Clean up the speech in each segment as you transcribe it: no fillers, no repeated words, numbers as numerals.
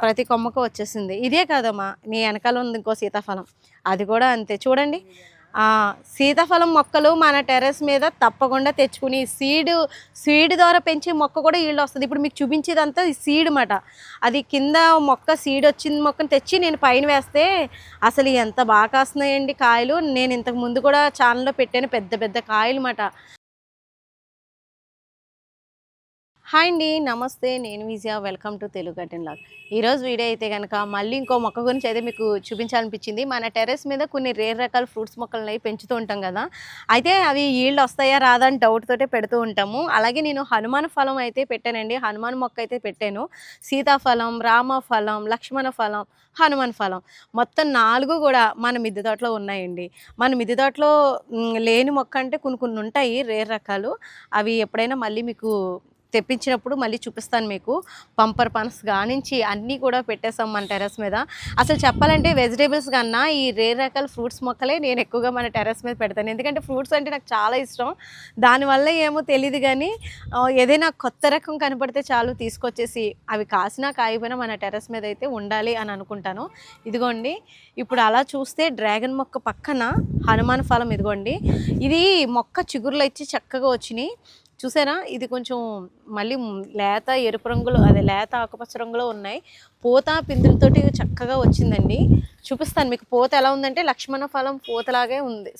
ప్రతి కొమ్మకు వచ్చేసింది. ఇదే కాదమ్మా, నీ వెనకాల ఉంది ఇంకో సీతాఫలం, అది కూడా అంతే చూడండి. సీతాఫలం మొక్కలు మన టెర్రస్ మీద తప్పకుండా తెచ్చుకుని సీడ్ ద్వారా పెంచే మొక్క కూడా ఈల్డ్ వస్తుంది. ఇప్పుడు మీకు చూపించేదంతా సీడ్ మాట. అది కింద మొక్క సీడ్ వచ్చిన మొక్కను తెచ్చి నేను పైన వేస్తే అసలు ఎంత బాగా కాస్తున్నాయండి కాయలు. నేను ఇంతకు ముందు కూడా ఛానల్లో పెట్టాను, పెద్ద పెద్ద కాయలు మాట. హాయ్ అండి, నమస్తే. నేను Vijaya. Welcome to Telugu garden log. ఈరోజు వీడియో అయితే కనుక మళ్ళీ ఇంకో మొక్క గురించి అయితే మీకు చూపించాలనిపించింది. మన టెర్రస్ మీద కొన్ని రేర్ రకాల ఫ్రూట్స్ మొక్కలను పెంచుతూ ఉంటాం కదా, అయితే అవి ఈల్డ్ వస్తాయా రాదా అని డౌట్ తోటే పెడుతూ ఉంటాము. అలాగే నేను హనుమాన్ ఫలం అయితే పెట్టానండి, హనుమాన్ మొక్క అయితే పెట్టాను. సీతాఫలం, రామఫలం, లక్ష్మణ ఫలం, హనుమాన్ ఫలం మొత్తం 4 కూడా మన మిద్దె తోటలో ఉన్నాయండి. మన మిద్దె తోటలో లేని మొక్క అంటే కొన్ని ఉంటాయి రేర్ రకాలు. అవి ఎప్పుడైనా మళ్ళీ మీకు తెప్పించినప్పుడు మళ్ళీ చూపిస్తాను మీకు. పంపర్ పనస్ గానించి అన్నీ కూడా పెట్టేసాం మన టెర్రస్ మీద. అసలు చెప్పాలంటే వెజిటేబుల్స్ కన్నా ఈ రేర్ రకాల ఫ్రూట్స్ మొక్కలే నేను ఎక్కువగా మన టెర్రస్ మీద పెడతాను. ఎందుకంటే ఫ్రూట్స్ అంటే నాకు చాలా ఇష్టం. దానివల్ల ఏమో తెలియదు కానీ ఏదైనా కొత్త రకం కనపడితే చాలు తీసుకొచ్చేసి అవి కాసినా కాయపోయినా మన టెర్రస్ మీద అయితే ఉండాలి అని అనుకుంటాను. ఇదిగోండి, ఇప్పుడు అలా చూస్తే డ్రాగన్ మొక్క పక్కన హనుమాన్ ఫలం ఇదిగోండి. ఇది మొక్క చిగురులు ఇచ్చి చక్కగా వచ్చినాయి చూసారా. ఇది కొంచెం మళ్ళీ లేత ఎరుపు రంగులో, అదే లేత ఆకుపచ్చ రంగులో ఉన్నాయి. పూత పిందులతోటి చక్కగా వచ్చిందండి. చూపిస్తాను మీకు. పూత ఎలా ఉందంటే లక్ష్మణ ఫలం పూతలాగే ఉంది.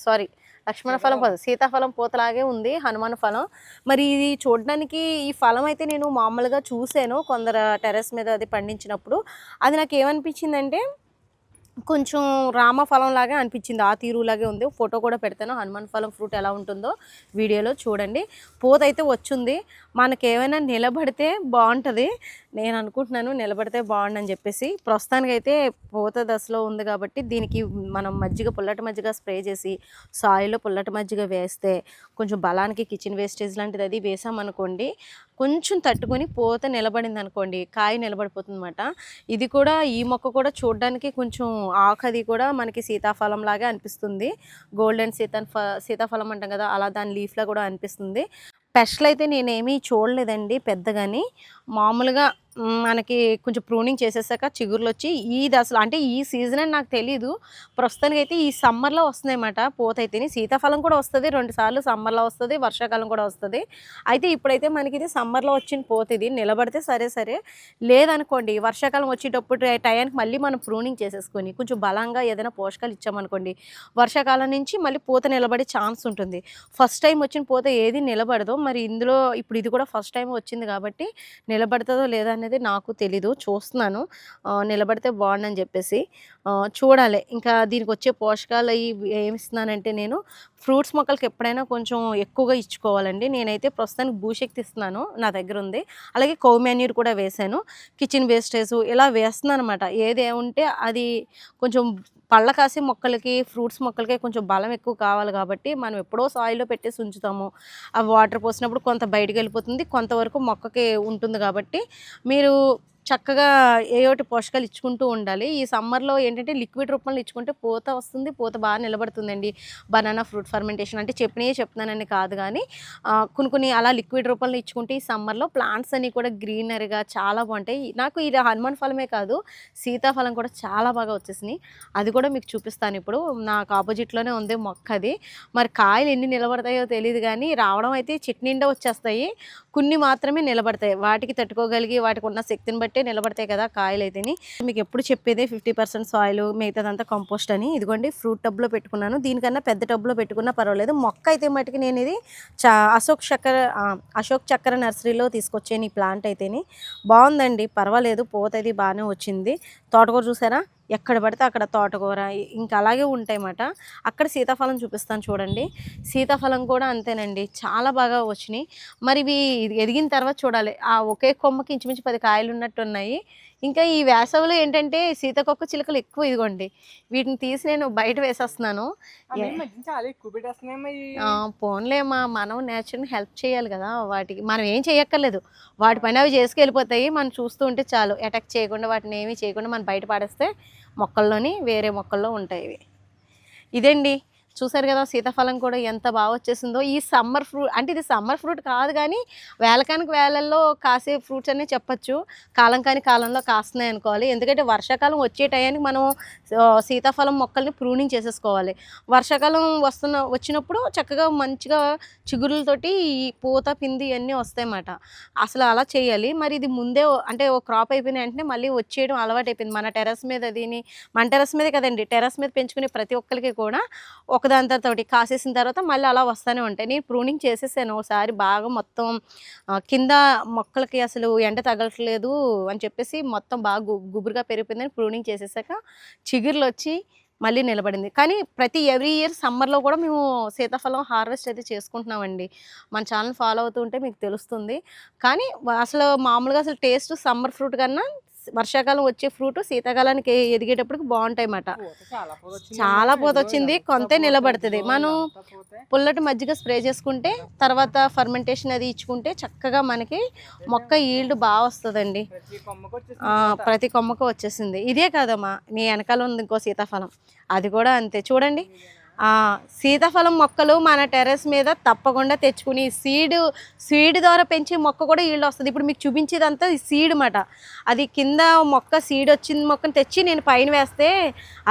లక్ష్మణ ఫలం సీతాఫలం పూతలాగే ఉంది హనుమాన్ ఫలం. మరి ఇది చూడడానికి ఈ ఫలం అయితే నేను మామూలుగా చూసాను కొందరు టెర్రస్ మీద అది పండించినప్పుడు. అది నాకు ఏమనిపించిందంటే కొంచెం రామఫలం లాగా అనిపించింది. ఆ తీరులాగే ఉంది. ఫోటో కూడా పెడతాను, హనుమాన్ ఫలం ఫ్రూట్ ఎలా ఉంటుందో వీడియోలో చూడండి. పూత అయితే వచ్చింది. మనకేమైనా నిలబడితే బాగుంటుంది, నేను అనుకుంటున్నాను నిలబడితే బాగుండని చెప్పేసి. ప్రస్తుతానికైతే పూత దశలో ఉంది కాబట్టి దీనికి మనం పుల్లటి మజ్జిగ స్ప్రే చేసి సాయిల్లో పుల్లటి మజ్జిగ వేస్తే కొంచెం బలానికి కిచెన్ వేస్టేజ్ లాంటిది అది వేసామనుకోండి, కొంచెం తట్టుకొని పూత నిలబడింది అనుకోండి, కాయ నిలబడిపోతుంది అన్నమాట. ఇది కూడా, ఈ మొక్క కూడా చూడడానికి కొంచెం ఆకది కూడా మనకి సీతాఫలం లాగా అనిపిస్తుంది. గోల్డెన్ సీతాఫలం అంటాం కదా, అలా దాని లీఫ్లా కూడా అనిపిస్తుంది. పెస్ట్లు అయితే నేనేమీ చూడలేదండి పెద్దగాని. మామూలుగా మనకి కొంచెం ప్రూనింగ్ చేసేసాక చిగుర్లు వచ్చి ఈ దశలో, అంటే ఈ సీజన్ అని నాకు తెలీదు. ప్రస్తుతానికి అయితే ఈ సమ్మర్లో వస్తున్నాయన్నమాట పూత అయితేని. సీతాఫలం కూడా వస్తుంది 2 సార్లు, సమ్మర్లో వస్తుంది, వర్షాకాలం కూడా వస్తుంది. అయితే ఇప్పుడైతే మనకి ఇది సమ్మర్లో వచ్చిన పూత. ఇది నిలబడితే సరే, లేదనుకోండి వర్షాకాలం వచ్చేటప్పుడు టయానికి మళ్ళీ మనం ప్రూనింగ్ చేసేసుకొని కొంచెం బలంగా ఏదైనా పోషకాలు ఇచ్చామనుకోండి, వర్షాకాలం నుంచి మళ్ళీ పూత నిలబడే ఛాన్స్ ఉంటుంది. ఫస్ట్ టైం వచ్చిన పూత ఏది నిలబడదు. మరి ఇందులో ఇప్పుడు ఇది కూడా ఫస్ట్ టైం వచ్చింది కాబట్టి నిలబడుతుందో లేదా అనేది నాకు తెలీదు. చూస్తున్నాను నిలబడితే బాగుండని చెప్పేసి. చూడాలి ఇంకా దీనికి వచ్చే పోషకాలు అవి ఏమిస్తున్నానంటే, నేను ఫ్రూట్స్ మొక్కలకి ఎప్పుడైనా కొంచెం ఎక్కువగా ఇచ్చుకోవాలండి. నేనైతే ప్రస్తుతానికి భూశక్తి ఇస్తున్నాను, నా దగ్గర ఉంది. అలాగే కౌ మాన్యూర్ కూడా వేశాను. కిచెన్ వేస్టేజ్ ఇలా వేస్తున్నాను అనమాట. ఏదేముంటే అది కొంచెం పళ్ళ కాసే మొక్కలకి, ఫ్రూట్స్ మొక్కలకి కొంచెం బలం ఎక్కువ కావాలి కాబట్టి మనం ఎప్పుడో సాయిల్లో పెట్టేసి ఉంచుతాము. అవి వాటర్ పోసినప్పుడు కొంత బయటకు వెళ్ళిపోతుంది, కొంతవరకు మొక్కకి ఉంటుంది. కాబట్టి మీరు చక్కగా ఏయోటి పోషకాలు ఇచ్చుకుంటూ ఉండాలి. ఈ సమ్మర్లో ఏంటంటే లిక్విడ్ రూపంలో ఇచ్చుకుంటే పూత వస్తుంది, పూత బాగా నిలబడుతుందండి. బనానా ఫ్రూట్ ఫర్మెంటేషన్ అంటే చెప్తున్నానని కాదు కానీ కొన్ని అలా లిక్విడ్ రూపంలో ఇచ్చుకుంటే ఈ సమ్మర్లో ప్లాంట్స్ అన్నీ కూడా గ్రీనరీగా చాలా బాగుంటాయి. నాకు ఇది హనుమాన్ ఫలమే కాదు, సీతాఫలం కూడా చాలా బాగా వచ్చేసినాయి. అది కూడా మీకు చూపిస్తాను ఇప్పుడు. నాకు ఆపోజిట్లోనే ఉంది మొక్క అది. మరి కాయలు ఎన్ని నిలబడతాయో తెలియదు కానీ రావడం అయితే చెట్టు నిండా వచ్చేస్తాయి. కొన్ని మాత్రమే నిలబడతాయి. వాటికి తట్టుకోగలిగి వాటికి ఉన్న శక్తిని బట్టే నిలబడతాయి కదా కాయలు అయితేని. మీకు ఎప్పుడు చెప్పేదే 50% సాయిల్, మిగతాదంతా కంపోస్ట్ అని. ఇదిగోండి ఫ్రూట్ టబ్లో పెట్టుకున్నాను. దీనికన్నా పెద్ద టబ్లో పెట్టుకున్నా పర్వాలేదు. మొక్క అయితే మటుకు నేను ఇది అశోక్ చక్ర నర్సరీలో తీసుకొచ్చాను. ఈ ప్లాంట్ అయితేని బాగుందండి, పర్వాలేదు. పూత అది బాగానే వచ్చింది. తోటకూర చూసారా, ఎక్కడ పడితే అక్కడ తోటకూర ఇంకా అలాగే ఉంటాయన్నమాట. అక్కడ సీతాఫలం చూపిస్తాను చూడండి. సీతాఫలం కూడా అంతేనండి, చాలా బాగా వచ్చినాయి. మరి ఇవి ఎదిగిన తర్వాత చూడాలి. ఆ ఒకే కొమ్మకి ఇంచుమించు 10 కాయలు ఉన్నట్టు ఉన్నాయి. ఇంకా ఈ వేసవిలో ఏంటంటే సీతాకొక చిలుకలు ఎక్కువ. ఇదిగోండి, వీటిని తీసి నేను బయట వేసేస్తున్నాను. పోన్లేమా, మనం నేచర్ని హెల్ప్ చేయాలి కదా. వాటికి మనం ఏం చేయక్కర్లేదు, వాటి పని అవి చేసుకెళ్ళిపోతాయి. మనం చూస్తూ ఉంటే చాలు. అటాక్ చేయకుండా, వాటిని ఏమీ చేయకుండా మనం బయట పాడేస్తే మొక్కల్లోని వేరే మొక్కల్లో ఉంటాయి ఇవి. ఇదండి, చూసారు కదా సీతాఫలం కూడా ఎంత బాగా వచ్చేసిందో. ఈ సమ్మర్ ఫ్రూట్ అంటే ఇది సమ్మర్ ఫ్రూట్ కాదు కానీ వేళకానికి వేళల్లో కాసే ఫ్రూట్స్ అనే చెప్పచ్చు. కాలం కాని కాలంలో కాస్తున్నాయి అనుకోవాలి. ఎందుకంటే వర్షాకాలం వచ్చే టయానికి మనం సీతాఫలం మొక్కల్ని ప్రూనింగ్ చేసేసుకోవాలి. వర్షాకాలం వచ్చినప్పుడు చక్కగా మంచిగా చిగురులతోటి ఈ పూత పిండి ఇవన్నీ వస్తాయన్నమాట. అసలు అలా చేయాలి. మరి ఇది ముందే అంటే ఓ క్రాప్ అయిపోయిన వెంటనే మళ్ళీ వచ్చేయడం అలవాటు అయిపోయింది. మన టెర్రస్ మీద మన టెర్రస్ మీదే కదండి, టెర్రస్ మీద పెంచుకునే ప్రతి ఒక్కరికి కూడా ఒకదాని తర్వాత ఒకటి కాసేసిన తర్వాత మళ్ళీ అలా వస్తూనే ఉంటాయి. నేను ప్రూనింగ్ చేసేసాను ఒకసారి బాగా మొత్తం కింద మొక్కలకి అసలు ఎండ తగలట్లేదు అని చెప్పేసి మొత్తం బాగా గుబురుగా పెరిగిపోయిందని ప్రూనింగ్ చేసేసాక చిగుర్లు వచ్చి మళ్ళీ నిలబడింది. కానీ ఎవ్రీ ఇయర్ సమ్మర్లో కూడా మేము సీతాఫలం హార్వెస్ట్ అయితే చేసుకుంటున్నామండి. మన ఛానల్ ఫాలో అవుతూ ఉంటే మీకు తెలుస్తుంది. కానీ అసలు మామూలుగా అసలు టేస్ట్ సమ్మర్ ఫ్రూట్ కన్నా వర్షాకాలం వచ్చే ఫ్రూట్ శీతాకాలానికి ఎదిగేటప్పటికి బాగుంటాయన్నమాట. చాలా పూత వచ్చింది, కొంతే నిలబడుతుంది. మనం పుల్లటి మజ్జిగ స్ప్రే చేసుకుంటే తర్వాత ఫర్మెంటేషన్ అది ఇచ్చుకుంటే చక్కగా మనకి మొక్క ఈల్డ్ బాగా వస్తుందండి. ప్రతి కొమ్మకు వచ్చేసింది. ఇదే కాదమ్మా, నీ వెనకాల ఉంది ఇంకో సీతాఫలం, అది కూడా అంతే చూడండి. సీతాఫలం మొక్కలు మన టెర్రస్ మీద తప్పకుండా తెచ్చుకుని సీడ్ ద్వారా పెంచే మొక్క కూడా ఈల్డ్ వస్తుంది. ఇప్పుడు మీకు చూపించేదంతా సీడ్ మాట. అది కింద మొక్క సీడ్ వచ్చిన మొక్కను తెచ్చి నేను పైన వేస్తే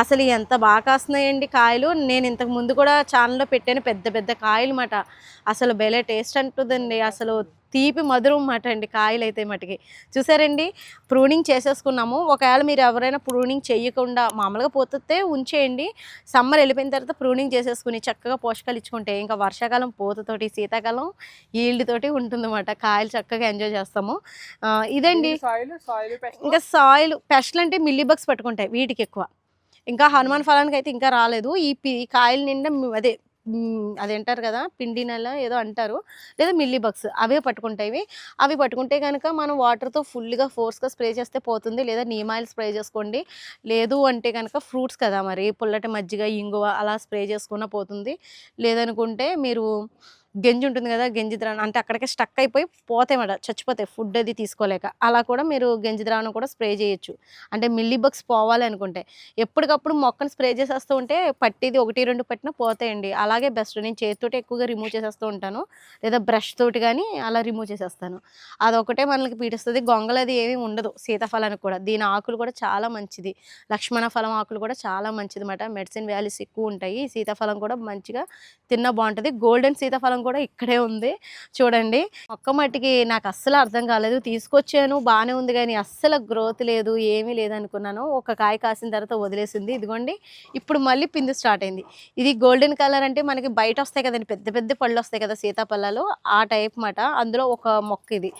అసలు ఎంత బాగా కాస్తున్నాయండి కాయలు. నేను ఇంతకు ముందు కూడా ఛానల్లో పెట్టాను, పెద్ద పెద్ద కాయలు మాట. అసలు భలే టేస్ట్ అంటుందండి. అసలు తీపి మధురం మాట అండి కాయలు అయితే మటుకి. చూసారండి, ప్రూనింగ్ చేసేసుకున్నాము. ఒకవేళ మీరు ఎవరైనా ప్రూనింగ్ చేయకుండా మామూలుగా పోతే ఉంచేయండి. సమ్మర్ వెళ్ళిపోయిన తర్వాత ప్రూనింగ్ చేసేసుకుని చక్కగా పోషకాలు ఇచ్చుకుంటే ఇంకా వర్షాకాలం పూతతోటి శీతాకాలం ఈల్డ్ తోటి ఉంటుందన్నమాట. కాయలు చక్కగా ఎంజాయ్ చేస్తాము. ఇదండి. ఇంకా సాయిల్ పెస్ట్లు అంటే మిల్లీ బగ్స్ పట్టుకుంటాయి వీటికి ఎక్కువ. ఇంకా హనుమాన్ ఫలానికి అయితే ఇంకా రాలేదు. ఈ కాయల నిండా అదేంటారు కదా, పిండి నెల ఏదో అంటారు, లేదా మిల్లీ బగ్స్ అవే పట్టుకుంటాయి. అవి పట్టుకుంటే కనుక మనం వాటర్తో ఫుల్గా ఫోర్స్గా స్ప్రే చేస్తే పోతుంది, లేదా నీమ్ ఆయిల్ స్ప్రే చేసుకోండి. లేదు అంటే కనుక ఫ్రూట్స్ కదా మరి, పుల్లటి మజ్జిగ ఇంగువ అలా స్ప్రే చేసుకున్న పోతుంది. లేదనుకుంటే మీరు గంజి ఉంటుంది కదా, గంజి ద్రావణం అంటే అక్కడికే స్టక్ అయిపోయి పోతాయన్నమాట, చచ్చిపోతాయి ఫుడ్ అది తీసుకోలేక. అలా కూడా మీరు గంజి ద్రావణం కూడా స్ప్రే చేయొచ్చు. అంటే మిల్లీ బగ్స్ పోవాలి అనుకుంటే ఎప్పటికప్పుడు మొక్కను స్ప్రే చేసేస్తూ ఉంటే పట్టిది 1-2 పట్టినా పోతాయండి. అలాగే బెస్ట్. నేను చేతితోటి ఎక్కువగా రిమూవ్ చేసేస్తూ ఉంటాను, లేదా బ్రష్ తోటి కానీ అలా రిమూవ్ చేసేస్తాను. అదొకటే మనకి పీడిస్తుంది. గొంగలది ఏమీ ఉండదు సీతాఫలానికి కూడా. దీని ఆకులు కూడా చాలా మంచిది. లక్ష్మణ ఫలం ఆకులు కూడా చాలా మంచిది అన్నమాట. మెడిసిన్ వాల్యూస్ ఎక్కువ ఉంటాయి. సీతాఫలం కూడా మంచిగా తిన్నా బాగుంటుంది. గోల్డెన్ సీతాఫలం కూడా ఇక్కడే ఉంది చూడండి. మొక్క మట్టికి నాకు అస్సలు అర్థం కాలేదు. తీసుకొచ్చాను బాగానే ఉంది కానీ అస్సలు గ్రోత్ లేదు, ఏమీ లేదనుకున్నాను. ఒక కాయ కాసిన తర్వాత వదిలేసింది. ఇదిగోండి ఇప్పుడు మళ్ళీ పిండి స్టార్ట్ అయింది. ఇది గోల్డెన్ కలర్ అంటే మనకి బయట వస్తాయి కదండి, పెద్ద పెద్ద పళ్ళు వస్తాయి కదా సీతాఫలాలు, ఆ టైప్ మాట. అందులో ఒక మొక్క ఇది.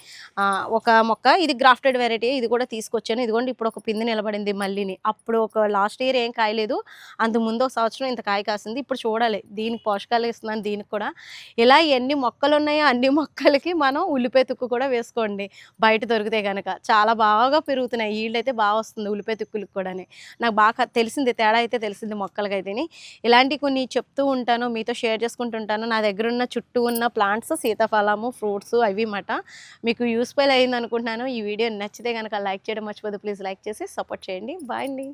ఒక మొక్క ఇది గ్రాఫ్టెడ్ వెరైటీ. ఇది కూడా తీసుకొచ్చాను. ఇదిగోండి ఇప్పుడు ఒక పిండి నిలబడింది మళ్ళీని. అప్పుడు ఒక లాస్ట్ ఇయర్ ఏం కాయలేదు, అంతకు ముందు ఒక సంవత్సరం ఇంత కాయ కాసింది. ఇప్పుడు చూడాలి, దీనికి పోషకాలు ఇస్తున్నాను దీనికి కూడా. ఇలా ఎన్ని మొక్కలు ఉన్నాయో అన్ని మొక్కలకి మనం ఉల్లిపాయ తుక్కు కూడా వేసుకోండి బయట దొరికితే కనుక. చాలా బాగా పెరుగుతున్నాయి, ఈల్డ్ అయితే బాగా వస్తుంది ఉల్లిపాయ తుక్కులకు కూడా. నాకు బాగా తెలిసింది, తేడా అయితే తెలిసింది మొక్కలకైతేని. ఇలాంటివి కొన్ని చెప్తూ ఉంటాను, మీతో షేర్ చేసుకుంటుంటాను. నా దగ్గర ఉన్న చుట్టూ ఉన్న ప్లాంట్స్, సీతాఫలము, ఫ్రూట్స్ అవి మాట. మీకు యూస్ఫుల్ అయింది అనుకుంటున్నాను. ఈ వీడియో నచ్చితే కనుక లైక్ చేయడం మర్చిపోదు. ప్లీజ్ లైక్ చేసి సపోర్ట్ చేయండి. బాయ్ అండి.